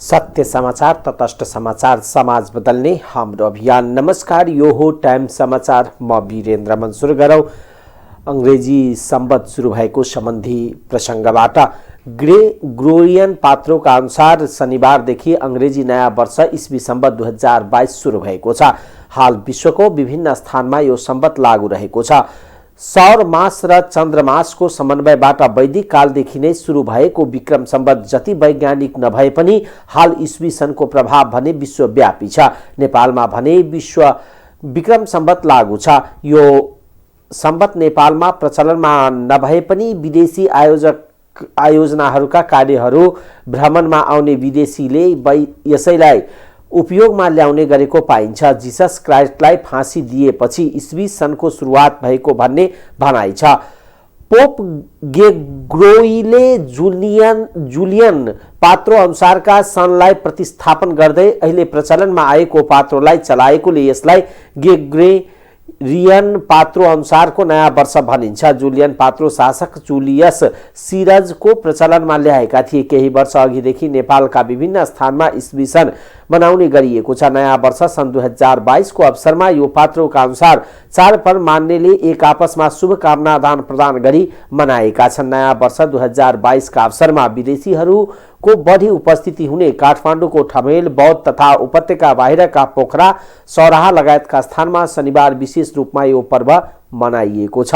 सत्य समाचार, तटस्थ समाचार, समाज बदल्ने हाम्रो अभियान। नमस्कार, यो हो टाइम समाचार। म वीरेन्द्र मन्सुर। गरौँ अंग्रेजी संवत सुरु भएको सम्बन्धी प्रसंगबाट। ग्रेगोरियन पात्रोका अनुसार शनिबारदेखि अंग्रेजी नयाँ वर्ष इस्वी संवत 2022 सुरु भएको छ। हाल विश्वको विभिन्न स्थानमा यो संवत लागू रहेको छ। सौर मास र चन्द्रमासको समन्वयबाट वैदिक कालदेखि नै सुरु भएको विक्रम संवत जति वैज्ञानिक नभए पनि हाल इस्वी सनको प्रभाव भने विश्वव्यापी छ। नेपालमा भने विक्रम संवत लागू छ। यो संवत नेपालमा प्रचलनमा नभए पनि विदेशी आयोजनाहरूका कार्यहरू भ्रमणमा आउने विदेशीले यसैलाई उपयोगमा ल्याउने गरेको पाइन्छ। जिसस क्राइस्टलाई फाँसी दिएपछि इस्वी सनको सुरुवात भएको भन्ने भनाइ छ। पोप ग्रेगोरीले जुलियन पात्रो अनुसारका सनलाई प्रतिस्थापन गर्दै अहिले प्रचलनमा आएको पात्रोलाई चलाएकोले यसलाई ग्रेगोरियन पात्रो अनुसारको नयाँ वर्ष भनिन्छ। जुलियन पात्रो शासक जुलियस सिरजको प्रचलनमा ल्याएका थिए। केही वर्ष अघिदेखि नेपालका विभिन्न स्थानमा इस्वी सन मनाउने गरिएको छ। नयाँ वर्ष सन् 2022 को अवसरमा यो पात्रोका अनुसार चाडपर्व मान्नेले एक आपसमा शुभकामना आदान प्रदान गरी मनाएका छन्। नयाँ वर्ष 2022 का अवसरमा विदेशीहरूको बढी उपस्थिति हुने काठमाडौँको ठमेल, बौद्ध तथा उपत्यका बाहिरका पोखरा, सौराहा लगायतका स्थानमा शनिबार विशेष रूपमा यो पर्व मनाइएको छ।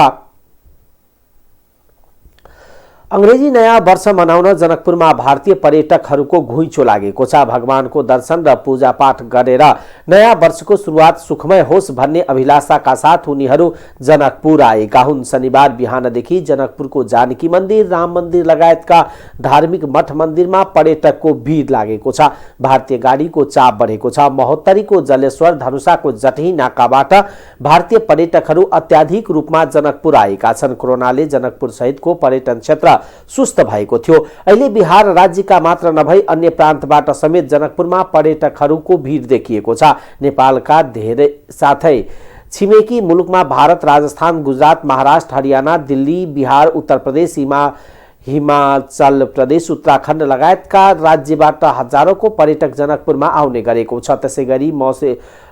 अंग्रेजी नयाँ वर्ष मनाउन जनकपुरमा भारतीय पर्यटकहरूको घुइँचो लागेको छ। भगवानको दर्शन र पूजापाठ गरेर नयाँ वर्षको सुरुवात सुखमय होस् भन्ने अभिलाषाका साथ उनीहरू जनकपुर आएका हुन्। शनिबार बिहानदेखि जनकपुरको जानकी मन्दिर, राम मन्दिर लगायतका धार्मिक मठ मन्दिरमा पर्यटकको भिड लागेको छ। भारतीय गाडीको चाप बढेको छ। महोत्तरीको जलेश्वर, धनुषाको जटही नाकाबाट भारतीय पर्यटकहरू अत्याधिक रूपमा जनकपुर आएका छन्। कोरोनाले जनकपुर सहितको पर्यटन क्षेत्र सुस्त भएको थियो। अहिले बिहार राज्यका मात्र नभई अन्य प्रान्तबाट समेत जनकपुरमा पर्यटकहरूको भिड देखिएको छ। नेपालका धेरै साथै छिमेकी मुलुकमा भारत, राजस्थान, गुजरात, महाराष्ट्र, हरियाणा, दिल्ली, बिहार, उत्तर प्रदेश, हिमाचल प्रदेश, उत्तराखण्ड लगायतका राज्यबाट हजारौंको पर्यटक जनकपुरमा आउने गरेको छ। त्यसैगरी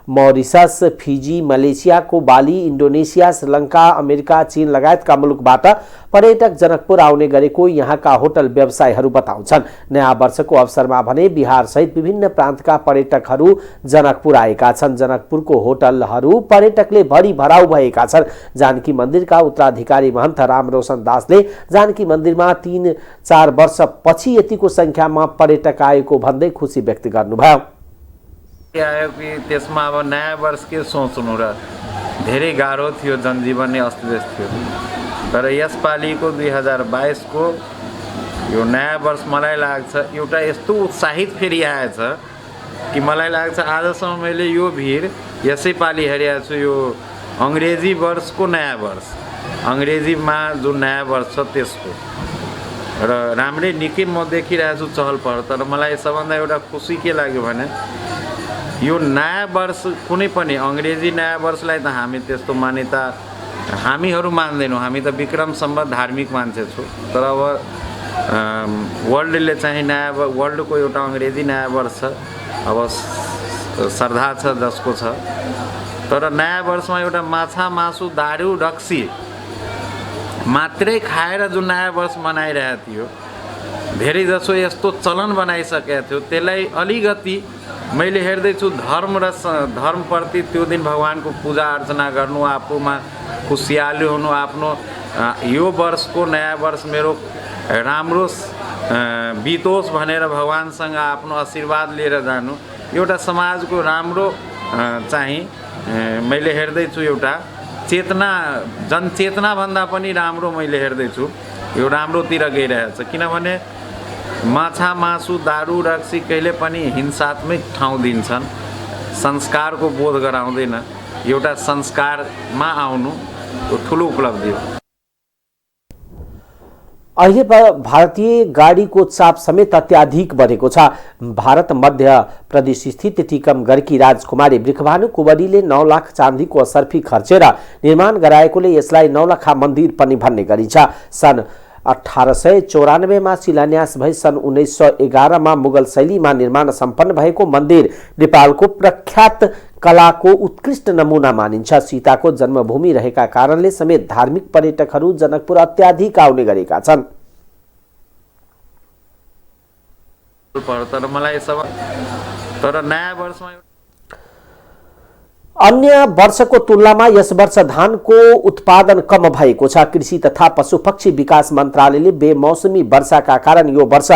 मॉरिशस, फिजी, मलेसियाको बाली, इन्डोनेसिया, श्रीलङ्का, अमेरिका, चीन लगायतका मुलुकबाट पर्यटक जनकपुर आउने गरेको यहाँका होटल व्यवसायीहरू बताउँछन्। नयाँ वर्षको अवसरमा भने बिहार सहित विभिन्न प्रान्तका पर्यटकहरू जनकपुर आएका छन्। जनकपुरको होटलहरू पर्यटकले भरि भराउ भएका छन्। जानकी मन्दिरका उत्तराधिकारी महन्त रामरोशन दासले जानकी मन्दिरमा 3-4 वर्षपछि यतिको संख्यामा पर्यटक आएको भन्दै खुसी व्यक्त गर्नुभयो। आयो कि त्यसमा अब नयाँ वर्ष के सोच्नु र धेरै गाह्रो थियो, जनजीवन नै अस्तव्यस्त थियो। तर यसपालिको 2022 को यो नयाँ वर्ष मलाई लाग्छ एउटा यस्तो उत्साहित फेरि आएछ कि मलाई लाग्छ आजसम्म मैले यो भिड यसै पालि हेरेको छु। यो अंग्रेजी वर्षको नयाँ वर्ष, अंग्रेजीमा जुन नयाँ वर्ष छ त्यसको र राम्रै निकै म देखिरहेको छु चहल पहल। तर मलाई सबभन्दा एउटा खुसी के लाग्यो भने यो नयाँ वर्ष कुनै पनि अंग्रेजी नयाँ वर्षलाई त हामी त्यस्तो मान्यता हामीहरू मान्दैनौँ। हामी त विक्रम संवत धार्मिक मान्छे छौँ। तर अब वर्ल्डले चाहिँ नयाँ वर्ल्डको एउटा अंग्रेजी नयाँ वर्ष अब श्रद्धा छ जसको छ। तर नयाँ वर्षमा एउटा माछा, मासु, दारू, रक्सी मात्रै खाएर जुन नयाँ वर्ष मनाइरहेको थियो, धेरै जसो यस्तो चलन बनाइसकेको थियो, त्यसलाई अलिकति मैले हेर्दैछु धर्मप्रति त्यो दिन भगवानको पूजा अर्चना गर्नु, आफूमा खुसियाली हुनु, आफ्नो यो वर्षको नयाँ वर्ष मेरो राम्रो बितोस् भनेर भगवानसँग आफ्नो आशीर्वाद लिएर जानु एउटा समाजको राम्रो चाहिँ मैले हेर्दैछु। एउटा चेतना, जनचेतना भन्दा पनि राम्रो मैले हेर्दैछु यो राम्रोतिर गइरहेछ। किनभने माछा, मासु, दारू, रक्सी कहिले पनि हिंसात्मक ठाउँ दिन्छन्, संस्कारको बोध गराउँदैन। एउटा संस्कारमा आउनु ठुलो उपलब्धि हो। अहिले भारतीय गाडीको चाप समेत अत्याधिक बढेको छ। भारत मध्य प्रदेश स्थित टीकमगढकी राजकुमारी बृखभानु कुँवरीले 9 लाख चाँदीको असर्फी खर्चेर निर्माण गराएकोले यसलाई नौलखा मन्दिर पनि भन्ने गरिन्छ। सन् 1894 शिलान्यास भई सन् 1911 मुगल शैलीमा निर्माण सम्पन्न भएको मन्दिर नेपालको प्रख्यात कलाको उत्कृष्ट नमुना मानिन्छ। सीताको जन्मभूमि रहेका कारणले समेत धार्मिक पर्यटकहरू जनकपुर अत्याधिक आउने गरेका छन्। तर नयाँ वर्षमा अन्य वर्षको तुलनामा यस वर्ष धानको उत्पादन कम भएको छ। कृषि तथा पशुपक्षी विकास मन्त्रालयले बेमौसमी वर्षाका कारण यो वर्ष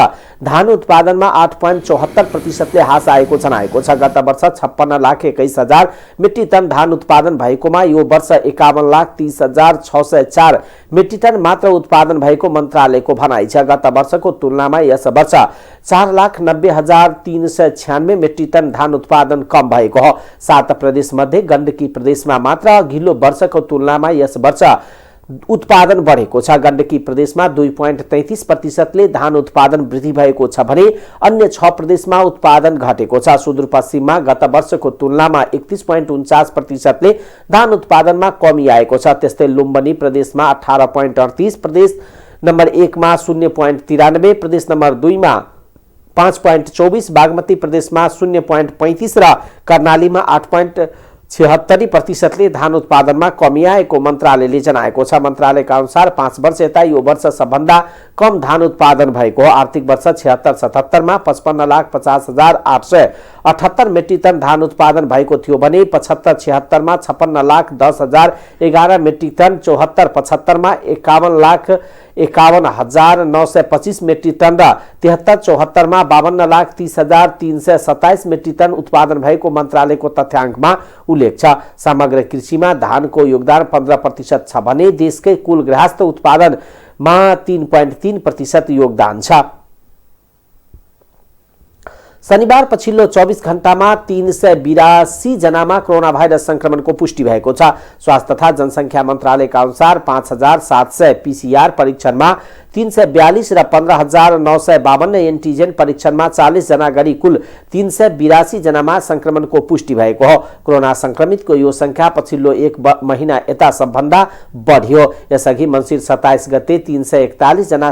धान उत्पादनमा 8.74% ह्रास आएको जनाएको छ। गत वर्ष 56,21,000 मेट्रिक टन धान उत्पादन भएकोमा यो वर्ष 51,30,604 मेट्रिक टन मात्र उत्पादन भएको मन्त्रालयको भनाइ छ। गत वर्षको तुलनामा यस वर्ष 4,90,396 मेट्रिक टन धान उत्पादन कम भएको हो। 7 प्रदेश मध्ये गण्डकी प्रदेशमा मात्र अघिल्लो वर्षको तुलनामा यस वर्ष उत्पादन बढेको छ। गण्डकी प्रदेशमा 2.33%ले धान उत्पादन वृद्धि भएको छ भने अन्य 6 प्रदेशमा उत्पादन घटेको छ। सुदूरपश्चिममा गत वर्षको तुलनामा 31.49%ले धान उत्पादनमा कमी आएको छ। त्यस्तै लुम्बिनी प्रदेशमा 18.38, प्रदेश नम्बर 1 मा 0.93, प्रदेश नम्बर 2 मा 5.24, बागमती प्रदेशमा 0.35 र कर्णालीमा 8.76% धान उत्पादनमा कमी आएको मन्त्रालयले जनाएको छ। मन्त्रालयका अनुसार 5 वर्ष यता यो वर्ष सबभन्दा कम धान उत्पादन भएको हो। आर्थिक वर्ष 76-77 मा 55,50,878 मेट्रिक टन धान उत्पादन भएको थियो भने 75-76 मा 56,10,011 मेट्रिक टन, 74-75 मा 51,51,925 मेट्रिक टन र 73-74 मा 52,30,327 मेट्रिक टन उत्पादन भएको मन्त्रालयको तथ्याङ्कमा उल्लेख छ। समग्र कृषिमा धानको योगदान 15% छ भने देशकै कुल गृहस्थ उत्पादनमा 3.3% योगदान छ। शनिबार पछिल्लो 24 घण्टामा 382 जनामा कोरोना भाइरस संक्रमणको पुष्टि भएको छ। स्वास्थ्य तथा जनसङ्ख्या मन्त्रालयका अनुसार 5,700 पीसीआर परीक्षणमा 342 र 15,952 एन्टिजेन परीक्षणमा 40 जना गरी कुल 382 जनामा संक्रमणको पुष्टि भएको हो। कोरोना संक्रमितको यो संख्या पछिल्लो 1 महिना यता सबभन्दा बढ्यो। यसअघि मङ्सिर 27 गते 341 जना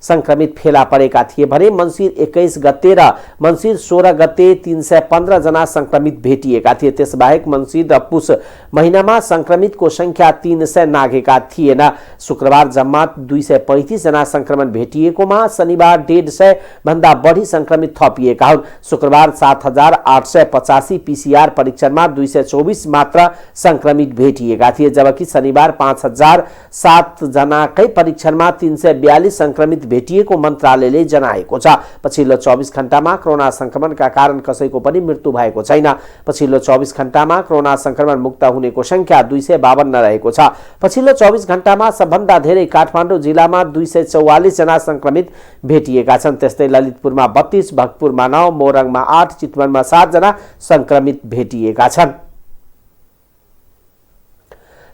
संक्रमित फेला परेका थिए भने मङ्सिर 21 गते र मङ्सिर 16 गते 315 जना संक्रमित भेटिएका थिए। त्यसबाहेक मङ्सिर र पुस महिनामा संक्रमितको संख्या 300 नाघेका थिएन। शुक्रबार जम्मा 235 जना संक्रमण भेटिएकोमा शनिबार 150 भन्दा बढी संक्रमित थपिएका हुन्। शुक्रबार 7,885 पीसीआर परीक्षणमा 224 मात्र संक्रमित भेटिएका थिए, जबकि शनिबार 5,007 जनाकै परीक्षणमा 342 संक्रमित भेटिएको मन्त्रालयले जनाएको छ। पछिल्लो 24 घण्टामा कोरोना संक्रमणका कारण कसैको पनि मृत्यु भएको छैन। पछिल्लो 24 घण्टामा कोरोना संक्रमण मुक्त हुनेको संख्या 252 रहेको छ। पछिल्लो 24 घण्टामा सबभन्दा धेरै काठमाडौँ जिल्लामा 244 जना संक्रमित भेटिएका छन्। त्यस्तै ललितपुरमा 32, भक्तपुरमा 9, मोरङमा 8, चितवनमा 7 जना संक्रमित भेटिएका छन्।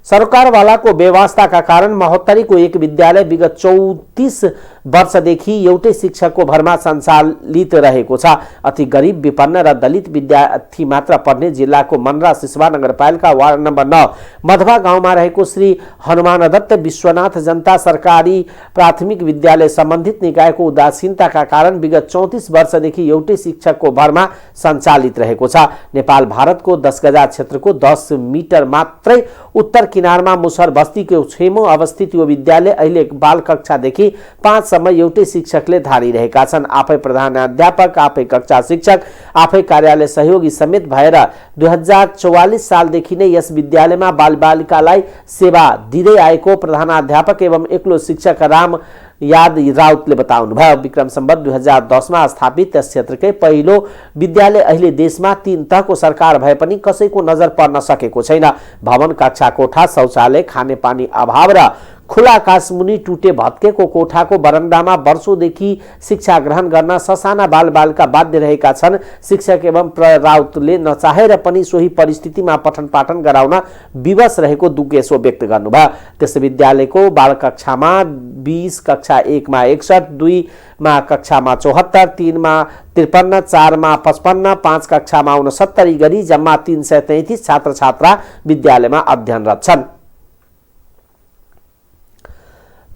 सरकारवालाको व्यवस्थाका कारण महोत्तरीको एक विद्यालय विगत 34 वर्षदेखि एउटै शिक्षकको भरमा सञ्चालित रहेको छ। अति गरिब, विपन्न र दलित विद्यार्थी मात्र पढ्ने जिल्लाको मनरा सिसवा नगरपालिका वार्ड नम्बर 9 मधवा गाउँमा रहेको श्री हनुमानदत्त विश्वनाथ जनता सरकारी प्राथमिक विद्यालय सम्बन्धित निकायको उदासीनताका कारण विगत 34 वर्षदेखि एउटै शिक्षकको भरमा सञ्चालित रहेको छ। नेपाल भारतको 10 गजा क्षेत्रको 10 मिटर मात्रै उत्तर किनारमा मुसहर बस्तीको छेउमा अवस्थित यो विद्यालय अहिले बाल कक्षादेखि 5 सम्म एउटै शिक्षकले धारिरहेका छन्। आफै प्रधानाध्यापक, आफै कक्षा शिक्षक, आफै कार्यालय सहयोगी समेत भएर 2044 सालदेखि नै यस विद्यालयमा बालबालिकालाई सेवा दिँदै आएको प्रधानाध्यापक एवं एक्लो शिक्षक राम याद राउतले बताउनुभयो। विक्रम सम्वत 2010 मा स्थापित यस क्षेत्रकै पहिलो विद्यालय अहिले देशमा 3 तहको सरकार भए पनि कसैको नजर पर्न सकेको छैन। भवन, कक्षा कोठा, शौचालय, खानेपानी अभाव र खुला आकाशमुनि टुटे भत्केको कोठाको बरन्डामा वर्षौंदेखि शिक्षा ग्रहण गर्न ससाना बालबालिका बाध्य रहेका छन्। शिक्षक एवं राउतले नचाहेर पनि सोही परिस्थितिमा पठन पाठन गराउन विवश रहेको दुखेसो व्यक्त गर्नुभयो। त्यस विद्यालयको बाल कक्षामा 20, कक्षा 1 मा 61, 2 मा कक्षामा 74, 3 मा 53, 4 मा 55, 5 कक्षामा 69 गरी जम्मा 333 छात्र छात्रा विद्यालयमा अध्ययनरत छन्।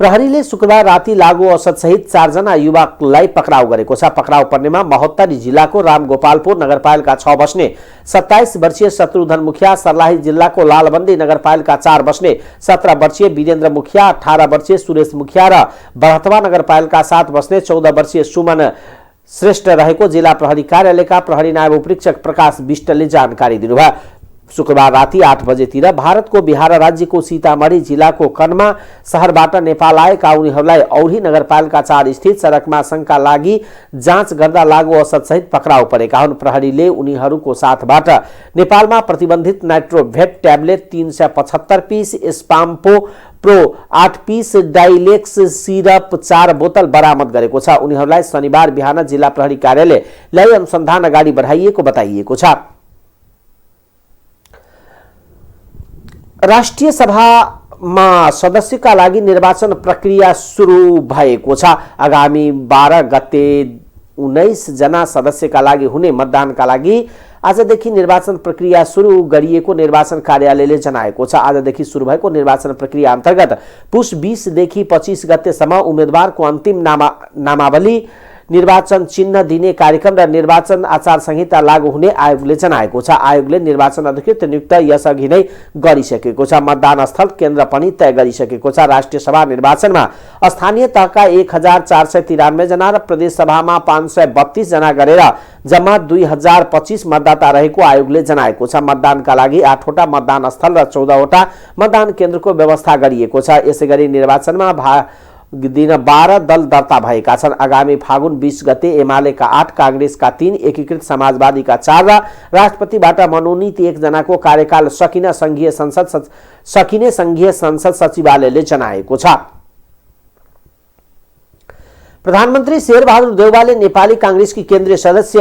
प्रहरीले शुक्रबार राति लागु औषधसहित 4 जना युवकलाई पक्राउ गरेको छ। पक्राउ पर्नेमा महोत्तरी जिल्लाको रामगोपालपुर नगरपालिका 6 बस्ने 27 वर्षीय शत्रुधन मुखिया, सर्लाही जिल्लाको लालबन्दी नगरपालिका 4 बस्ने 17 वर्षीय वीरेन्द्र मुखिया, 18 वर्षीय सुरेश मुखिया र बरहतवा नगरपालिका 7 बस्ने 14 वर्षीय सुमन श्रेष्ठ रहेको जिल्ला प्रहरी कार्यालयका प्रहरी नायब उपरीक्षक प्रकाश विष्टले जानकारी दिनुभयो। शुक्रबार राति 8 बजेतिर भारतको बिहार राज्यको सीतामढ़ी जिल्लाको कनमा शहरबाट नेपाल आएका उनीहरूलाई औरी नगरपालिका 4 स्थित सडकमा शंका लागि जाँच गर्दा लागु औषधसहित पक्राउ परेका हुन्। प्रहरीले उनीहरूको साथबाट नेपालमा प्रतिबन्धित नाइट्रोभेट ट्याब्लेट 375 पीस, स्पाम्पो प्रो 8 पीस, डाइलेक्स सिरप 4 बोतल बरामद गरेको छ। उनीहरूलाई शनिबार बिहान जिल्ला प्रहरी कार्यालय ल्याई अनुसन्धान अगाडि बढाइएको बताइएको छ। राष्ट्रिय सभामा सदस्यका लागि निर्वाचन प्रक्रिया सुरु भएको छ। आगामी 12 गते 19 जना सदस्यका लागि हुने मतदानका लागि आजदेखि निर्वाचन प्रक्रिया सुरु गरिएको निर्वाचन कार्यालयले जनाएको छ। आजदेखि सुरु भएको निर्वाचन प्रक्रिया अन्तर्गत पुष 20 देखि 25 गतेसम्म उम्मेदवारको अन्तिम नामावली, निर्वाचन चिन्ह दिने कार्यक्रम र निर्वाचन आचार संहिता लागू हुने आयोगले जनाएको छ। आयोगले निर्वाचन अधिकृत नियुक्त यसअघि नै गरिसकेको छ। मतदान स्थल केन्द्र पनि तय गरिसकेको छ। राष्ट्रिय सभा निर्वाचनमा स्थानीय तहका 1493 जना र प्रदेश सभामा 532 जना गरेर जम्मा 2025 मतदाता रहेको आयोगले जनाएको छ। मतदानका लागि 8 वटा मतदान स्थल र 14 वटा मतदान केन्द्रको व्यवस्था गरिएको छ। यसैगरी निर्वाचनमा दिन 12 दल दर्ता भएका छन्। आगामी फागुन 20 गते एमालेका 8, कांग्रेसका 3, एकीकृत समाजवादीका 4 र राष्ट्रपतिबाट मनोनित 1 जनाको कार्यकाल सकिने संघीय संसद सचिवालयले जनाएको छ। प्रधानमन्त्री शेरबहादुर देउवाले नेपाली कांग्रेसकी केन्द्रीय सदस्य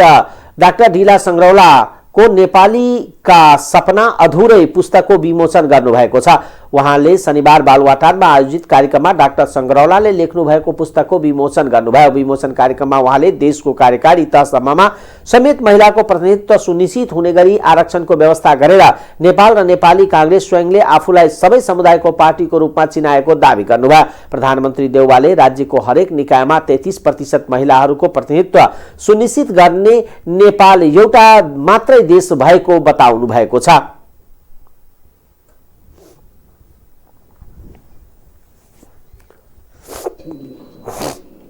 डाक्टर ढिला संग्रौला को नेपाली का सपना अधुरै पुस्तकको विमोचन गर्नुभएको छ। उहाँले शनिबार बालुवाटारमा आयोजित कार्यक्रममा डाक्टर संग्रौलाले लेख्नु भएको पुस्तकको विमोचन गर्नुभयो। विमोचन कार्यक्रममा उहाँले देशको कार्यकारी तहसम्ममा समेत महिलाको प्रतिनिधित्व सुनिश्चित हुने गरी आरक्षणको व्यवस्था गरेर नेपाल र नेपाली कांग्रेस स्वयंले आफूलाई सबै समुदायको पार्टीको रूपमा चिनाएको दावी गर्नुभयो। प्रधानमन्त्री देउवाले राज्यको हरेक निकायमा 33% महिलाहरूको प्रतिनिधित्व सुनिश्चित गर्ने नेपाल एउटा मात्रै देश भएको बताउनु भएको छ।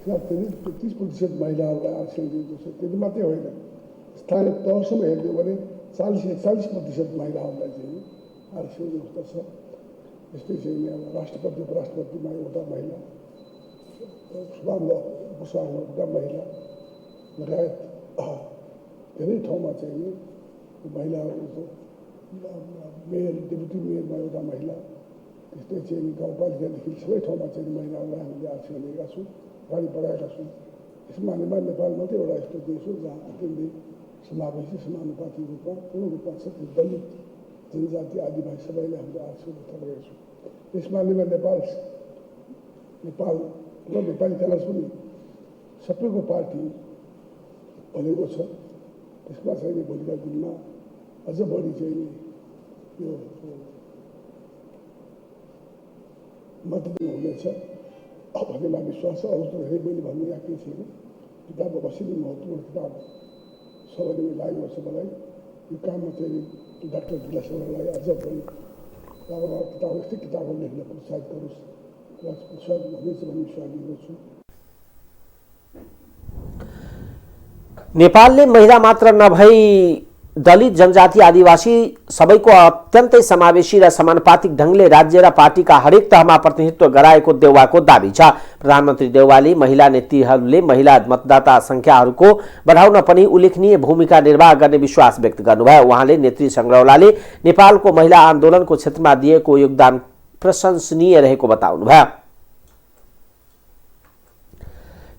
यहाँ 33% महिलाहरूलाई आरक्षण दिएको छ। त्यति मात्रै होइन, स्थानीय तहसम्म हेर्ने हो भने 40% महिलाहरूलाई चाहिँ आरक्षण व्यवस्था छ। यस्तै चाहिँ अब राष्ट्रपति उपराष्ट्रपतिमा एउटा महिला, उपसभामा एउटा महिला लगायत धेरै ठाउँमा चाहिँ महिलाहरूको मेयर, डेपुटी मेयरमा एउटा महिला, त्यस्तै चाहिँ गाउँपालिकादेखि सबै ठाउँमा चाहिँ महिलाहरूलाई हामीले आरक्षण दिएका छौँ, अगाडि बढाएका छौँ। यस मानेमा नेपाल मात्रै एउटा यस्तो देश हो जहाँ अत्यन्तै समावेशी समानुपातिक रूपमा पूर्ण रूपमा छ। दलित, जनजाति, आदिवासी सबैले हामीले आरक्षण व्यवस्था गरेका छौँ। यस मानेमा नेपाल र नेपाली कांग्रेस पनि सबैको पार्टी बनेको छ। त्यसमा चाहिँ भोलिका दिनमा अझ बढी चाहिँ यो मतदान हुनेछ भन्ने मलाई विश्वास छ। अरू त धेरै मैले भन्नु यहाँ केही छैन। किताब अवश्य नै महत्त्वपूर्ण किताब छ भन्ने लागेको छ मलाई। यो काममा चाहिँ डाक्टर ढिला संग्रौलालाई अझ पनि किताब यस्तै किताबहरू लेख्न प्रोत्साहित गरोस्, प्रोत्साहित हुनेछ भन्ने विश्वास लिएको छु। नेपालले महिला मात्र नभई दलित, जनजाति, आदिवासी सबैको अत्यन्तै समावेशी र समानुपातिक ढंगले राज्य र पार्टीका हरेक तहमा प्रतिनिधित्व गराएको देउवाको दावी छ। प्रधानमन्त्री देउवाले महिला नेत्रीहरूले महिला मतदाता संख्याहरूको बढाउन पनि उल्लेखनीय भूमिका निर्वाह गर्ने विश्वास व्यक्त गर्नुभयो। उहाँले नेत्री संग्रौलाले नेपालको महिला आन्दोलनको क्षेत्रमा दिएको योगदान प्रशंसनीय रहेको बताउनुभयो।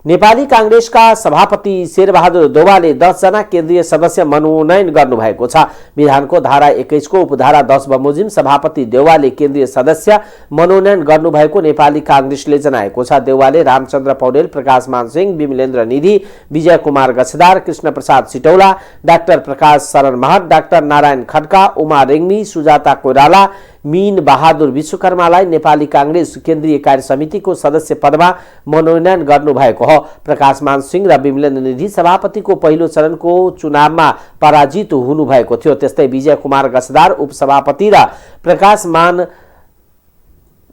नेपाली कांग्रेसका सभापति शेरबहादुर देउवाले 10 जना केन्द्रीय सदस्य मनोनयन गर्नुभएको छ। विधानको धारा 21 को उपधारा 10 बमोजिम सभापति देउवाले केन्द्रीय सदस्य मनोनयन गर्नुभएको नेपाली कांग्रेसले जनाएको छ। देउवाले रामचन्द्र पौडेल, प्रकाश मान सिंह, विमलेन्द्र निधि, विजय कुमार गछदार, कृष्ण प्रसाद सिटौला, डाक्टर प्रकाश शरण महत, डाक्टर नारायण खड्का, उमा रेग्मी, सुजाता कोइराला, मीन बहादुर विश्वकर्मालाई नेपाली कांग्रेस केन्द्रीय कार्य समितिको सदस्य पदमा मनोनयन गर्नुभएको हो। प्रकाशमान सिंह र विमलेन्द्र निधि सभापतिको पहिलो चरणको चुनावमा पराजित हुनुभएको थियो। त्यस्तै विजय कुमार गसदार उपसभापति र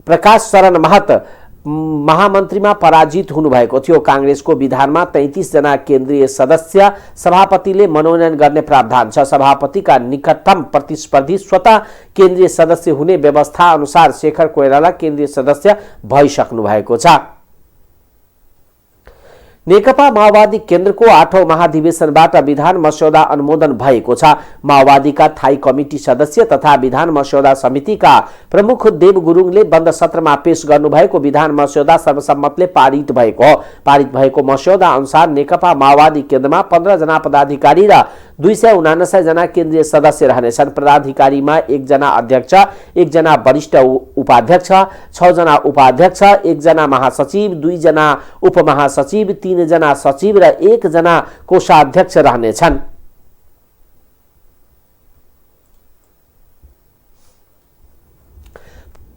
प्रकाश शरण महत महामन्त्रीमा पराजित हुनुभएको थियो। कांग्रेसको विधानमा 33 जना केन्द्रीय सदस्य सभापतिले मनोनयन गर्ने प्रावधान छ। सभापतिका निकटतम प्रतिस्पर्धी स्वतः केन्द्रीय सदस्य हुने व्यवस्था अनुसार शेखर कोइराला केन्द्रीय सदस्य भइसक्नु भएको छ। नेकपा माओवादी केन्द्रको 8औं महाधिवेशनबाट विधान मस्यौदा अनुमोदन भएको छ। माओवादीका थाई कमिटी सदस्य तथा विधान मस्यौदा समितिका प्रमुख देव गुरुङले बन्द सत्रमा पेश गर्नुभएको विधान मस्यौदा सर्वसम्मतले पारित भएको हो। पारित भएको मस्यौदा अनुसार नेकपा माओवादी केन्द्रमा 15 जना पदाधिकारी र 279 जना केन्द्रीय सदस्य रहनेछन्। पदाधिकारीमा 1 जना अध्यक्ष, 1 जना वरिष्ठ उपाध्यक्ष, 6 जना उपाध्यक्ष, 1 जना महासचिव, 2 जना उपमहासचिव, 3 जना सचिव र 1 जना कोषाध्यक्ष रहनेछन्।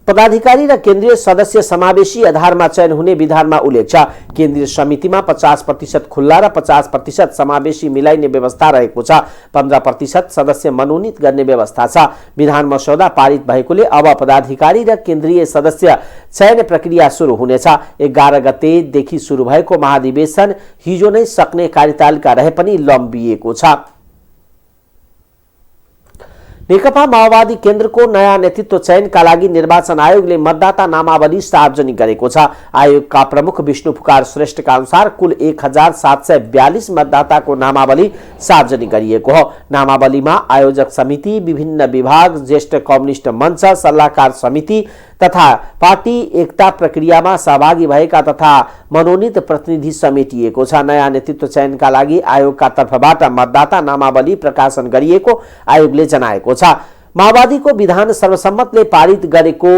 पदाधिकारी र केन्द्रीय सदस्य समावेशी आधारमा चयन हुने विधानमा उल्लेख छ। केन्द्रीय समितिमा 50% खुल्ला र 50% समावेशी मिलाइने व्यवस्था रहेको छ। 15% सदस्य मनोनित गर्ने व्यवस्था छ। विधान मस्यौदा पारित भएकोले अब पदाधिकारी र केन्द्रीय सदस्य चयन प्रक्रिया सुरु हुनेछ। 11 गतेदेखि सुरु भएको महाधिवेशन हिजो नै सक्ने कार्यतालिका रहे पनि लम्बिएको छ। नेकपा माओवादी केन्द्रको नयाँ नेतृत्व चयनका लागि निर्वाचन आयोगले मतदाता नामावली सार्वजनिक गरेको छ। आयोगका प्रमुख विष्णु पुकार श्रेष्ठका अनुसार कुल 1742 मतदाताको नामावली सार्वजनिक गरिएको हो। नामावलीमा आयोजक समिति, विभिन्न विभाग, ज्येष्ठ कम्युनिस्ट मञ्च, सल्लाहकार समिति तथा पार्टी एकता प्रक्रियामा सहभागी भएका तथा मनोनित प्रतिनिधि समेटिएको छ। नयाँ नेतृत्व चयनका लागि आयोगका तर्फबाट मतदाता नामावली प्रकाशन गरिएको आयोगले जनाएको छ। माओवादीको विधान सर्वसम्मतले पारित गरेको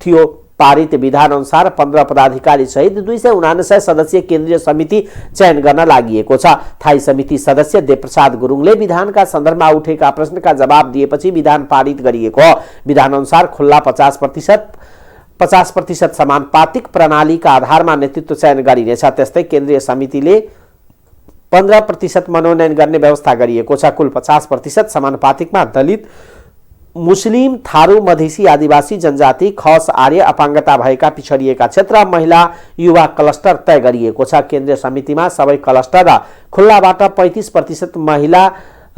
थियो। पारित विधान अनुसार 15 पदाधिकारी सहित 279 सदस्यीय केन्द्रीय समिति चयन गर्न लागि छ। थाई समिति सदस्य देवप्रसाद गुरुङले विधानका सन्दर्भमा उठेका प्रश्नका जवाब दिएपछि विधान पारित गरिएको हो। विधान अनुसार खुल्ला 50% समानुपातिक प्रणालीका आधारमा नेतृत्व चयन गरिनेछ। त्यस्तै केन्द्रीय समितिले 15% मनोनयन गर्ने व्यवस्था गरिएको छ। कुल 50% समानुपातिकमा दलित, मुस्लिम, थारू, मधेसी, आदिवासी जनजाति, खस, आर्य, अपाङ्गता भएका पिछडिएका क्षेत्र, महिला, युवा क्लस्टर तय गरिएको छ। केन्द्रीय समितिमा सबै क्लस्टर र खुल्लाबाट 35% महिला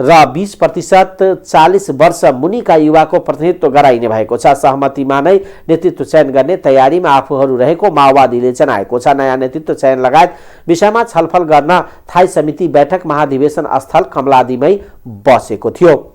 र 20% 40 वर्ष मुनिका युवाको प्रतिनिधित्व गराइने भएको छ। सहमतिमा नै नेतृत्व चयन गर्ने तयारीमा आफूहरू रहेको माओवादीले जनाएको छ। नयाँ नेतृत्व चयन लगायत विषयमा छलफल गर्न थाई समिति बैठक महाधिवेशन स्थल कमलादीमै बसेको थियो।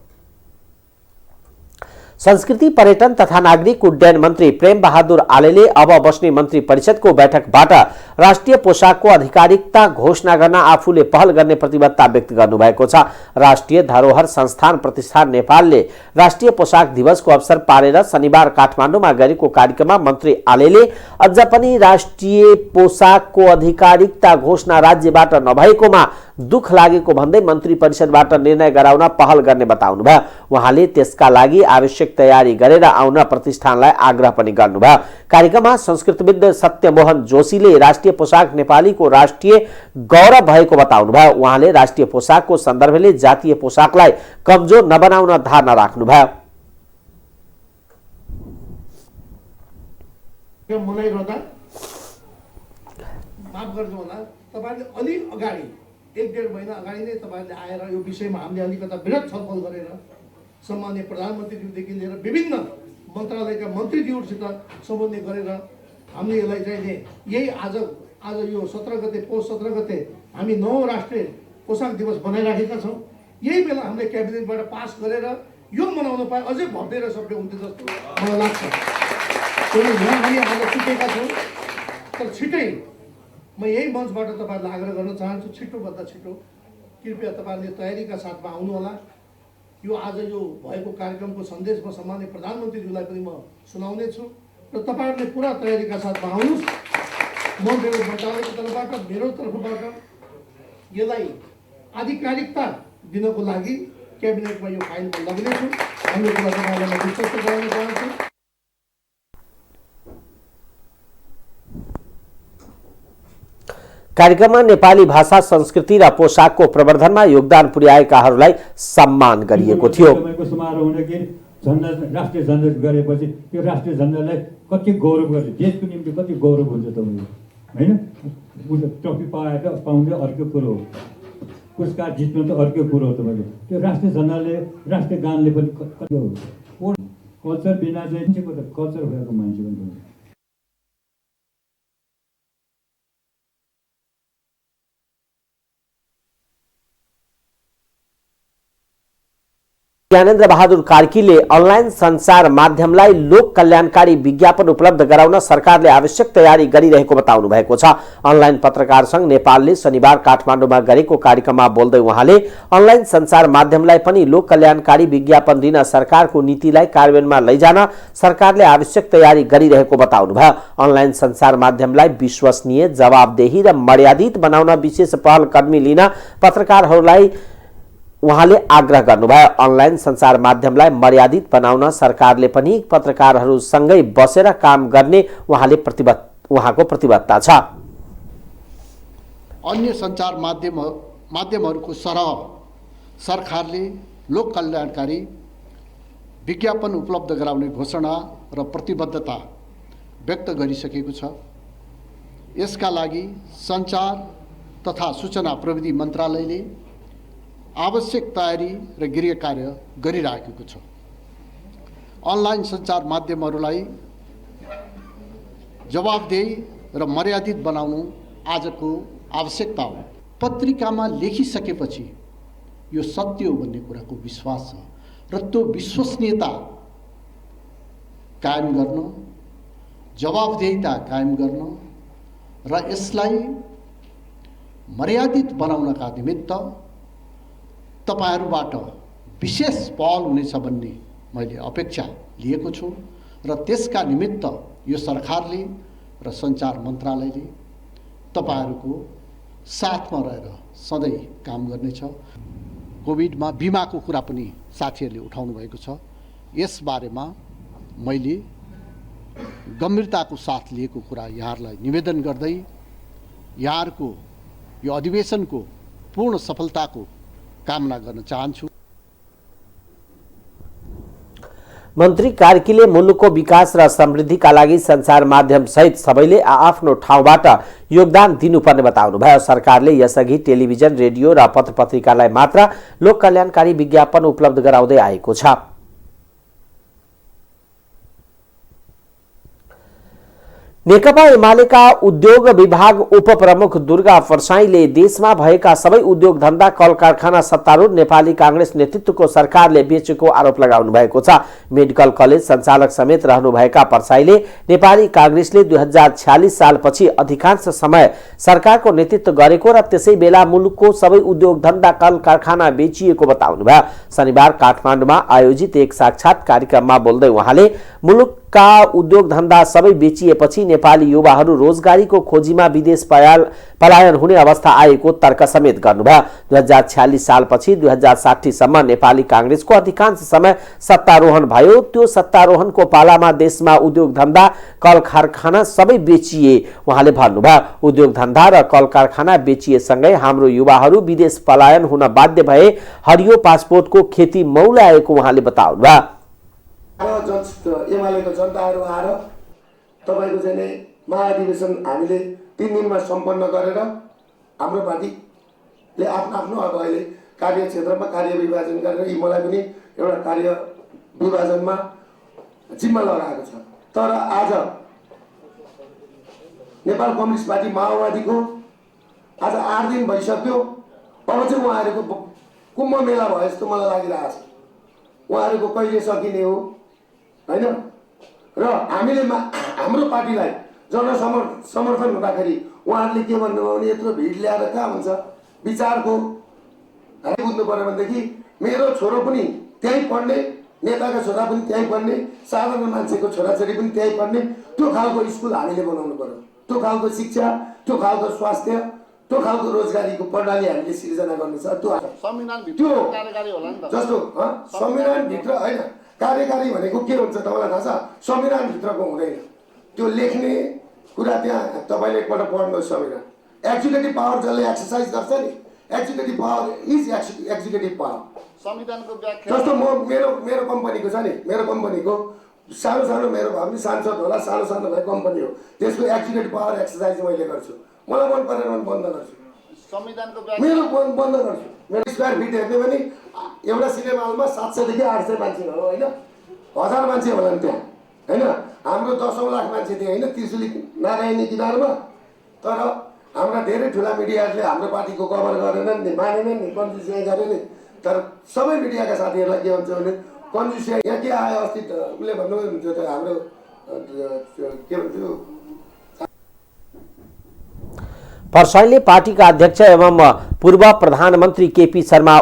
संस्कृति, पर्यटन तथा नागरिक उड्डयन मन्त्री प्रेम बहादुर आलेले अब बस्ने मन्त्री परिषदको बैठकबाट राष्ट्रिय पोशाकको आधिकारिकता घोषणा गर्न आफूले पहल गर्ने प्रतिबद्धता व्यक्त गर्नुभएको छ। राष्ट्रिय धरोहर संस्थान प्रतिष्ठान नेपालले राष्ट्रिय पोशाक दिवसको अवसर पारेर शनिबार काठमाडौँमा गरेको कार्यक्रममा मन्त्री आलेले अझ पनि राष्ट्रिय पोशाकको आधिकारिकता घोषणा राज्यबाट नभएकोमा दुख लागेको भन्दै मन्त्री परिषदबाट निर्णय गराउन पहल गर्ने बताउनुभयो। उहाँले त्यसका लागि आवश्यक तयारी गरेर आउन प्रतिष्ठानलाई आग्रह पनि गर्नुभयो। कार्यक्रममा संस्कृतविद सत्यमोहन जोशीले राष्ट्रिय पोशाक नेपालीको राष्ट्रिय गौरव भएको बताउनुभयो। उहाँले राष्ट्रिय पोशाकको सन्दर्भले जातीय पोशाकलाई कमजोर नबनाउन धारणा राख्नुभयो। एक डेढ महीना अगाडि नै तपाईहरुले आएर यो विषयमा हामीले अलिकता बृहत छलफल गरेर सम्माननीय प्रधानमन्त्रीज्यूदेखि लिएर विभिन्न मन्त्रालयका मन्त्रीज्यूसित समन्वय गरेर हामीले यसलाई चाहिँ यही आज यो 17 गते पौष 17 गते हामी 9 राष्ट्रिय पोशाक दिवस बनाइराखेका छौँ। यही बेला हामीले क्याबिनेटबाट पास गरेर यो मनाउन पाए अझै भव्य र सभ्य हुन्थ्यो जस्तो मलाई लाग्छ। यहाँ हामी आज छुटेका छौँ, तर छिटै म यही मञ्चबाट तपाईहरुलाई आग्रह गर्न चाहन्छु, छिटोभन्दा छिटो कृपया तपाईहरुले तयारीका साथमा आउनुहोला। यो आज यो भएको कार्यक्रमको सन्देश म सम्माननीय प्रधानमन्त्रीज्यूलाई पनि म सुनाउने छु र तपाईहरुले पुरा तयारीका साथमा आउनुहोस्। म मेरो मन्त्रालयको तर्फबाट मेरो तर्फबाट यसलाई आधिकारिकता दिनको लागि क्याबिनेटमा यो फाइल लगिनेछु। हामी कुरा तपाईहरुलाई विश्वास गराउन चाहन्छु। कार्यक्रममा नेपाली भाषा संस्कृति र पोसाकको प्रवर्धनमा योगदान पुर्याएकाहरूलाई सम्मान गरिएको थियो। समारोह हुँदाखेरि झन्डा राष्ट्रिय झन्डा गरेपछि त्यो राष्ट्रिय झन्डालाई कति गौरव गर्छ, देशको निम्ति कति गौरव हुन्छ तपाईँको, होइन? ट्रफी पाउने अर्को कुरो हो, पुरस्कार जित्नु त अर्को कुरो हो। तपाईँको त्यो राष्ट्रिय झन्डाले राष्ट्रिय गानले पनि कति हो। कल्चर बिना चाहिँ कल्चर भएको मान्छे पनि। ज्ञानेन्द्र बहादुर कार्कीले अनलाइन सञ्चार माध्यमलाई लोक कल्याणकारी विज्ञापन उपलब्ध गराउन सरकारले आवश्यक तयारी गरिरहेको बताउनु भएको छ। अनलाइन पत्रकार संघ नेपालले शनिबार काठमाडौँमा गरेको कार्यक्रममा बोल्दै उहाँले अनलाइन सञ्चार माध्यमलाई पनि लोक कल्याणकारी विज्ञापन दिन सरकारको नीतिलाई कार्यान्वयनमा लैजान सरकारले आवश्यक तयारी गरिरहेको बताउनुभयो। अनलाइन सञ्चार माध्यमलाई विश्वसनीय, जवाबदेही र मर्यादित बनाउन विशेष पहल कदमी लिन पत्रकारहरूलाई उहाँले आग्रह गर्नुभयो। अनलाइन सञ्चार माध्यमलाई मर्यादित बनाउन सरकारले पनि पत्रकारहरूसँगै बसेर काम गर्ने उहाँको प्रतिबद्धता छ। अन्य सञ्चार माध्यमहरूको सरह सरकारले लोक कल्याणकारी विज्ञापन उपलब्ध गराउने घोषणा र प्रतिबद्धता व्यक्त गरिसकेको छ। यसका लागि सञ्चार तथा सूचना प्रविधि मन्त्रालयले आवश्यक तयारी र गृह कार्य गरिरहेको छ। अनलाइन सञ्चार माध्यमहरूलाई जवाबदेही र मर्यादित बनाउनु आजको आवश्यकता हो। पत्रिकामा लेखिसकेपछि यो सत्य हो भन्ने कुराको विश्वास छ र त्यो विश्वसनीयता कायम गर्न, जवाबदेहिता कायम गर्न र यसलाई मर्यादित बनाउनका निमित्त तपाईहरुबाट विशेष पहल हुनेछ भन्ने मैले अपेक्षा लिएको छु र त्यसका निमित्त यो सरकारले र सञ्चार मन्त्रालयले तपाईहरुको साथमा रहेर सधैँ काम गर्नेछ। कोभिडमा बिमाको कुरा पनि साथीहरूले उठाउनु भएको छ। यस बारेमा मैले गम्भीरताको साथ लिएको कुरा यहाँहरूलाई निवेदन गर्दै यहाँहरूको यो अधिवेशनको पूर्ण सफलताको कामना गर्न चाहन्छु। मन्त्री कार्कीले मुलुकको विकास र समृद्धिका लागि सञ्चार माध्यम सहित सबैले आफ्नो ठाउँबाट योगदान दिनुपर्ने बताउनुभयो। सरकारले यसअघि टेलिभिजन, रेडियो र पत्रपत्रिकालाई मात्र लोक कल्याणकारी विज्ञापन उपलब्ध गराउँदै आएको छ। नेकपा एमालेका उद्योग विभाग उपप्रमुख दुर्गा फर्साईले देशमा भएका सबै उद्योग धन्दा कल कारखाना सत्तारूढ नेपाली कांग्रेस नेतृत्वको सरकारले बेचेको आरोप लगाउनु भएको छ। मेडिकल कलेज सञ्चालक समेत रहनुभएका फर्साईले नेपाली कांग्रेसले 2046 सालपछि अधिकांश समय सरकारको नेतृत्व गरेको र त्यसै बेला मुलुकको सबै उद्योग धन्दा कल कारखाना बेचिएको बताउनुभयो। शनिबार काठमाडौँमा आयोजित एक साक्षात कार्यक्रममा बोल्दै उहाँले मुलुकका उद्योग धन्दा सबै बेचिएपछि नेपाली युवाहरू रोजगारीको खोजीमा विदेश पलायन हुने अवस्था आएको तर्क समेत गर्नुभयो। 2046 सालपछि 2060 सम्म नेपाली कांग्रेसको अधिकांश समय सत्तारोहण भयो। त्यो सत्तारोहणको पालामा देशमा उद्योग धन्दा कल कारखाना सबै बेचिए उहाँले भन्नुभयो। उद्योग धन्दा र कल कारखाना बेचिएसँगै हाम्रो युवाहरू विदेश पलायन हुन बाध्य भए। हरियो पासपोर्टको खेती मौलाएको उहाँले बताउनुभयो। एमालेको जनताहरू आएर तपाईको चाहिँ महाधिवेशन हामीले 3 दिनमा सम्पन्न गरेर हाम्रो पार्टीले आफ्नो अब अहिले कार्यक्षेत्रमा कार्य विभाजन गरेर यी मलाई पनि एउटा कार्य विभाजनमा जिम्मा लगाएको छ। तर आज नेपाल कम्युनिस्ट पार्टी माओवादीको आज 8 दिन भइसक्यो। अब चाहिँ उहाँहरूको कुम्भ मेला भयो जस्तो मलाई लागिरहेको छ। उहाँहरूको कहिले सकिने हो हैन? र हामीले हाम्रो पार्टीलाई जनसमर्थन हुँदाखेरि उहाँहरूले के भन्नुभयो भने यत्रो भिड ल्याएर कहाँ हुन्छ, विचारको हामी बुझ्नु पर्यो भनेदेखि मेरो छोरो पनि त्यहीँ पढ्ने, नेताका छोरा पनि त्यहीँ पढ्ने, साधारण मान्छेको छोराछोरी पनि त्यहीँ पढ्ने, त्यो खालको स्कुल हामीले बनाउनु पर्यो। त्यो खालको शिक्षा, त्यो खालको स्वास्थ्य, त्यो खालको रोजगारीको प्रणाली हामीले सिर्जना गर्नु छ। त्यो संविधानभित्र कार्यकारी होला नि त। जस्तो संविधानभित्र होइन, कार्यकारी भनेको के हुन्छ तपाईँलाई थाहा छ? संविधानभित्रको हुँदैन, त्यो लेख्ने कुरा त्यहाँ तपाईँले एकपल्ट पढ्नुहोस् संविधान। एक्जिक्युटिभ पावर जसले एक्सर्साइज गर्छ नि, executive power is executive power. संविधानको व्याख्या जस्तो म मेरो कम्पनीको छ नि, मेरो कम्पनीको सानो मेरो भए पनि सांसद होला, सानो भए कम्पनी हो, त्यसको एक्जिक्युटिभ पावर एक्सर्साइज मैले गर्छु। मलाई मन परेन भने बन्द गर्छु, संविधानको मेरो बन्द गर्छु। मेरो स्क्वायर फिट हेर्ने भने एउटा सिनेमा हलमा 700 देखि 800 मान्छे हो होइन, 1000 मान्छे होला नि त्यहाँ होइन। हाम्रो 10 लाख मान्छे थियो होइन त्रिशुली नारायणी किनारमा। तर हाम्रा धेरै ठुला मिडियाहरूले हाम्रो पार्टीको कभर गरेनन् नि, मानेनन् नि, कन्जुसिया गरेन नि। तर सबै मिडियाका साथीहरूलाई के भन्छ भने कन्जुसिया यहाँ के आयो अस्ति उसले भन्नुहुन्थ्यो त हाम्रो के भन्थ्यो परसाईले पार्टीका अध्यक्ष एवं पूर्व प्रधानमन्त्री केपी शर्मा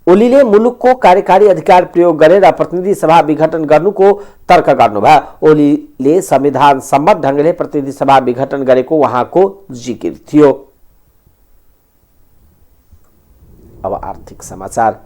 ओलीले मुलुकको कार्यकारी अधिकार प्रयोग गरेर प्रतिनिधि सभा विघटन गर्नुको तर्क गर्नुभयो। ओलीले संविधान सम्मत ढंगले प्रतिनिधि सभा विघटन गरेको उहाँको जिकिर थियो। अब आर्थिक समाचार।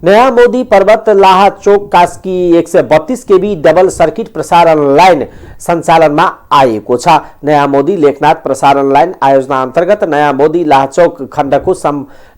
नया मोदी पर्वत लाहा चोक कास्की 132 केबी डबल सर्किट प्रसारण लाइन सञ्चालनमा आएको छ। नया मोदी लेखनाथ प्रसारण लाइन आयोजना अन्तर्गत नया मोदी लाहाचोक खण्डको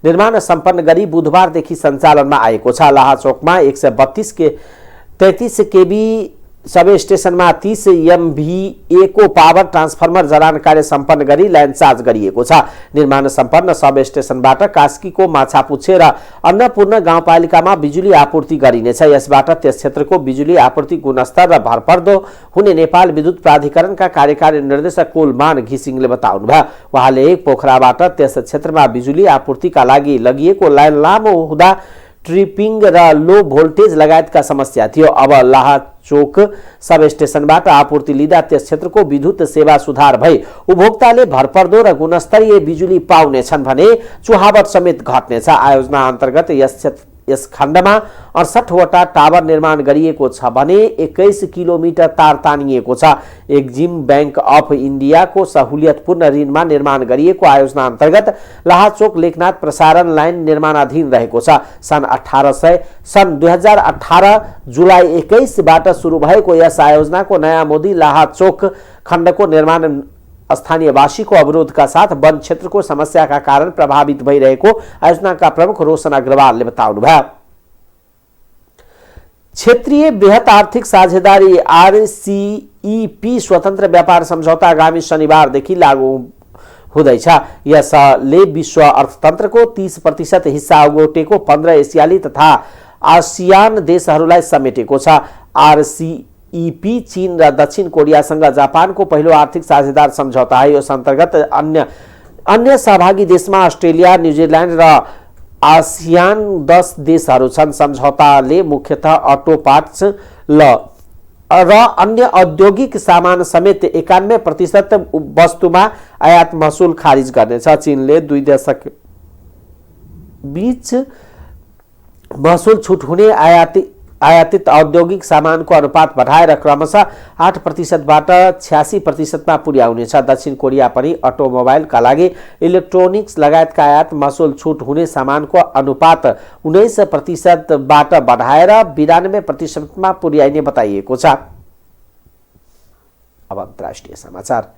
निर्माण सम्पन्न गरी बुधबारदेखि सञ्चालनमा आएको छ। लाहाचोकमा 133 केबी सब स्टेशनमा 30 MVA को पावर ट्रान्सफर्मर जडान कार्य सम्पन्न गरी लाइन चार्ज गरिएको छ। निर्माण सम्पन्न सब स्टेशनबाट कास्कीको माछापुच्छे र अन्नपूर्ण गाउँपालिकामा बिजुली आपूर्ति गरिनेछ। यसबाट त्यस क्षेत्रको बिजुली आपूर्ति गुणस्तर र भरपर्दो हुने नेपाल विद्युत प्राधिकरणका कार्यकारी निर्देशक कुलमान घिसिङले बताउनुभयो। उहाँले पोखराबाट त्यस क्षेत्रमा बिजुली आपूर्तिका लागि लगिएको लाइन लामो हुँदा ट्रिपिङ र लो भोल्टेज लगायतका समस्या थियो। अब लाहाचोक सब स्टेशनबाट आपूर्ति लिँदा त्यस क्षेत्रको विद्युत सेवा सुधार भई उपभोक्ताले भरपर्दो र गुणस्तरीय बिजुली पाउनेछन् भने चुहावट समेत घट्नेछ। आयोजना अन्तर्गत यस खण्डमा 68 वटा टावर निर्माण गरिएको छ भने 21 किलोमिटर तार तानिएको छ। एक्जिम बैंक अफ इन्डियाको सहुलियतपूर्ण ऋणमा निर्माण गरिएको आयोजना अन्तर्गत लाहाचोक लेखनाथ प्रसारण लाइन निर्माणाधीन रहेको छ। सन् 2018 जुलाई 21बाट सुरु भएको यस आयोजनाको नयाँ मोदी लाहाचोक खण्डको निर्माण स्थानीयवासीको अवरोधका साथ वन क्षेत्रको समस्याका कारण प्रभावित भइरहेको आयोजनाका प्रमुख रोशन अग्रवालले बताउनुभयो। क्षेत्रीय बृहत आर्थिक साझेदारी RCEP स्वतन्त्र व्यापार सम्झौता आगामी शनिबारदेखि लागू हुँदैछ। यसले विश्व अर्थतन्त्रको 30% हिस्सा ओगटेको 15 एसियाली तथा आसियान देशहरूलाई समेटेको छ। RCEP चीन र दक्षिण कोरियासँग जापानको पहिलो आर्थिक साझेदार सम्झौता हो। यस अन्तर्गत अन्य सहभागी देशमा अस्ट्रेलिया, न्युजिल्यान्ड र आसियान 10 देशहरू छन्। सम्झौताले मुख्यतः अटो पार्ट्स र अन्य औद्योगिक सामान समेत 91% वस्तुमा आयात महसुल खारिज गर्नेछ। चीनले 2 दशक बीच महसुल छुट हुने आयातित औद्योगिक सामानको अनुपात बढाएर क्रमशः 8%बाट 86%मा पुर्याउनेछ। दक्षिण कोरिया पनि अटोमोबाइलका लागि इलेक्ट्रोनिक्स लगायतका आयात महसुल छुट हुने सामानको अनुपात 19%बाट बढाएर 92%मा पुर्याइने बताइएको छ। अब अन्तर्राष्ट्रिय समाचार।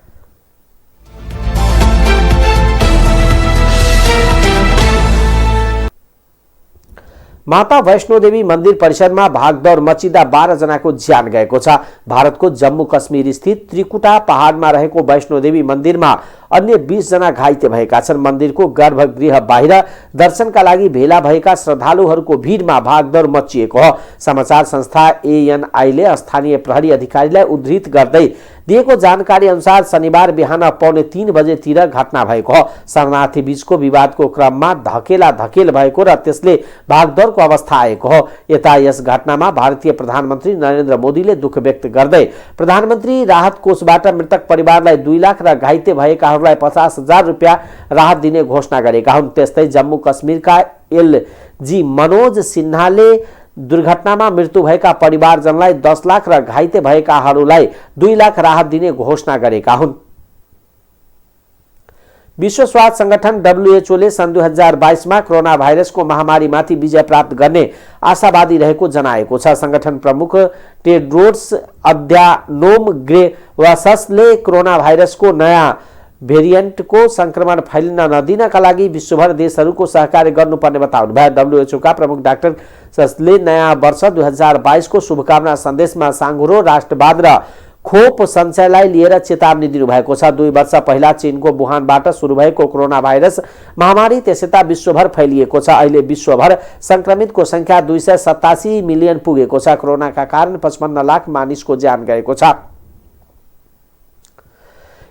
माता वैष्णोदेवी मन्दिर परिसरमा भागदौड मचिँदा 12 जनाको ज्यान गएको छ। भारतको जम्मू कश्मीर स्थित त्रिकुटा पहाडमा रहेको वैष्णोदेवी मन्दिरमा अन्य 20 जना घाइते भएका छन्। मन्दिरको गर्भगृह बाहिर दर्शनका लागि भेला भएका श्रद्धालुहरूको भिडमा भागदौड मचिएको हो। समाचार संस्था ANI ले स्थानीय प्रहरी अधिकारीलाई उद्धृत गर्दै दिएको जानकारी अनुसार शनिबार बिहान 2:45 बजेतिर घटना भएको हो। शरणार्थी बीचको विवादको क्रममा धकेल भएको र त्यसले भागदौडको अवस्था आएको हो। यता यस घटनामा भारतीय प्रधानमन्त्री नरेन्द्र मोदीले दुःख व्यक्त गर्दै प्रधानमन्त्री राहत कोषबाट मृतक परिवारलाई 2 लाख र घाइते भएकाहरूलाई 50,000 रुपियाँ राहत दिने घोषणा गरेका हुन्। त्यस्तै जम्मू कश्मीरका LG मनोज सिन्हाले दुर्घटनामा मृत्यु भएका परिवारजनलाई 10 लाख र घाइते भएकाहरूलाई 2 लाख राहत दिने घोषणा गरेका हुन्। विश्व स्वास्थ्य संगठन WHO ले सन् 2022 मा कोरोना भाइरसको महामारीमाथि विजय प्राप्त गर्ने आशावादी रहेको जनाएको छ। संगठन प्रमुख टेड्रोस अध्यानोम घेब्रेयेससले कोरोना भाइरसको नयाँ भेरिएन्टको संक्रमण फैलिन नदिनका लागि विश्वभर देशहरूको सहकार्य गर्नुपर्ने बताउनु भयो। WHO का प्रमुख डाक्टर ससले नयाँ वर्ष 2022 को शुभकामना सन्देशमा साँघुरो राष्ट्रवाद र खोप सञ्चयलाई लिएर चेतावनी दिनुभएको छ। 2 वर्ष पहिला चीनको वुहानबाट सुरु भएको कोरोना भाइरस महामारी त्यसैता विश्वभर फैलिएको छ। अहिले विश्वभर संक्रमितको संख्या 287 मिलियन पुगेको छ। कोरोनाका कारण 55 लाख मानिसको ज्यान गएको छ।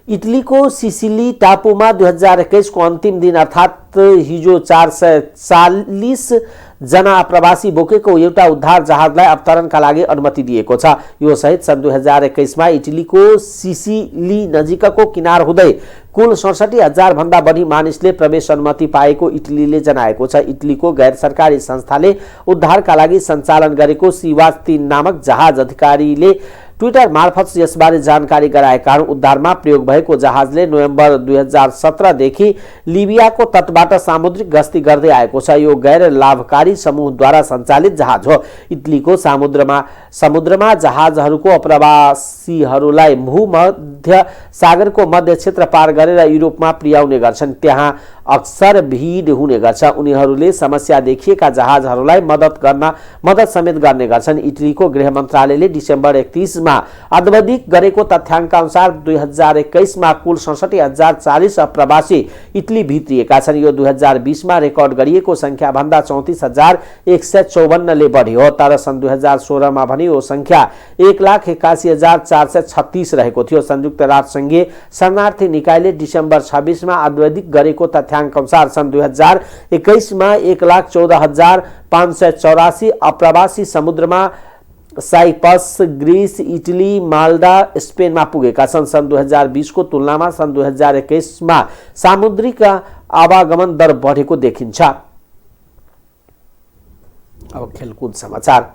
इटलीको सिसिली टापुमा 2021 को अन्तिम दिन अर्थात् हिजो 440 जना प्रवासी बोकेको एउटा उद्धार जहाजलाई अवतरणका लागि अनुमति दिएको छ। यो सहित सन् 2021 मा इटलीको सिसिली नजिकको किनार हुँदै कुल 67,000 भन्दा बढी मानिसले प्रवेश अनुमति पाएको इटलीले जनाएको छ। इटलीको गैर सरकारी संस्थाले उद्धारका लागि सञ्चालन गरेको सीवाच 3 नामक जहाज अधिकारीले ट्विटर मार्फत यसबारे जानकारी गराएका हुन्। उद्धारमा प्रयोग भएको जहाजले नोभेम्बर 2017 देखि लिबियाको तटबाट सामुद्रिक गस्ती गर्दै आएको छ। यो गैर लाभकारी समूहद्वारा सञ्चालित जहाज हो। इटलीको समुद्रमा जहाजहरूको अप्रवासीहरूलाई भूमध्य सागरको मध्य क्षेत्र पार गरेर युरोपमा पुर्याउने गर्छन्। त्यहाँ अक्सर भीड हुने गर्छ। उनीहरूले समस्या देखिएका जहाजहरूलाई मद्दत समेत गर्ने गर्छन्। इटलीको गृह मन्त्रालयले डिसेम्बर 31 मा अद्यावधिक गरेको तथ्याङ्क अनुसार 2021 मा कुल 67,040 अप्रवासी इटली भित्रिएका छन्। यो 2020 मा रेकर्ड गरिएको संख्या भन्दा 34,154 ले बढी हो। तर सन् 2016 मा भने यो संख्या 1,81,436 रहेको थियो। संयुक्त राष्ट्र संघीय शरणार्थी निकायले डिसेम्बर 26 मा अद्यावधिक गरेको तथ्याङ्क अनुसार सन् 2021 मा 1,14,584 अप्रवासी समुद्रमा साइप्रस, ग्रीस, इटली, माल्टा, स्पेनमा पुगेका छन्। सन् 2020 को तुलनामा सन् 2021 मा सामुद्रिक आवागमन दर बढेको देखिन्छ। अब खेलकुद समाचार।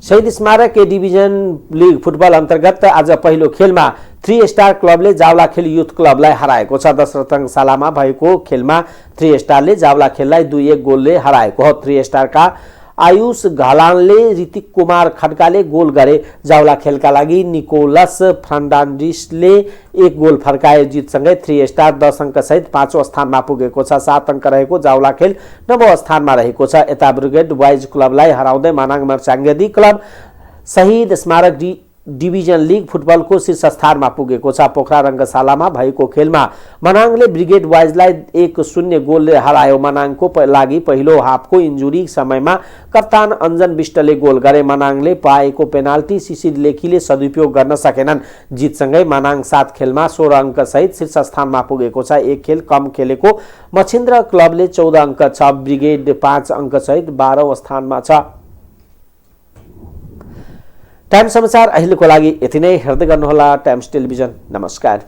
शहीद स्मारक ए डिभिजन लीग फुटबल अन्तर्गत आज पहिलो खेलमा 3 स्टार क्लबले जावलाखेल युथ क्लबलाई हराएको छ। दशरथ रङ्गशालामा भएको खेलमा 3 स्टारले जावलाखेललाई 2-1 गोलले हराएको हो। 3 स्टारका आयुष घलानले ऋतिक कुमार खड्काले गोल गरे। जावलाखेलका लागि निकोलस फर्नान्डिसले 1 गोल फर्काए। जितसँगै 3 स्टार 10 अङ्क सहित 5औं स्थानमा पुगेको छ। 7 अङ्क रहेको जावलाखेल 9औं स्थानमा रहेको छ। यता ब्रिगेड बोइज क्लबलाई हराउँदै मनाङ मर्चाङ्गेदी क्लब शहीद स्मारक डिभिजन लीग फुटबलको शीर्ष स्थानमा पुगेको छ। पोखरा रङ्गशालामा भएको खेलमा मनाङले ब्रिगेड बोइजलाई 1-0 गोलले हरायो। मनाङको लागि पहिलो हाफको इन्जुरी समयमा कप्तान अञ्जन विष्टले गोल गरे। मनाङले पाएको पेनाल्टी शिशिर लेखीले सदुपयोग गर्न सकेनन्। जितसँगै मनाङ 7 खेलमा 16 अङ्क सहित शीर्ष स्थानमा पुगेको छ। 1 खेल कम खेलेको मछिन्द्र क्लबले 14 अङ्क छ। ब्रिगेड 5 अङ्क सहित 12औं स्थानमा छ। टाइम्स समाचार अहिलेको लागि यति नै। हेर्दै गर्नुहोला टाइम्स टेलिभिजन। नमस्कार।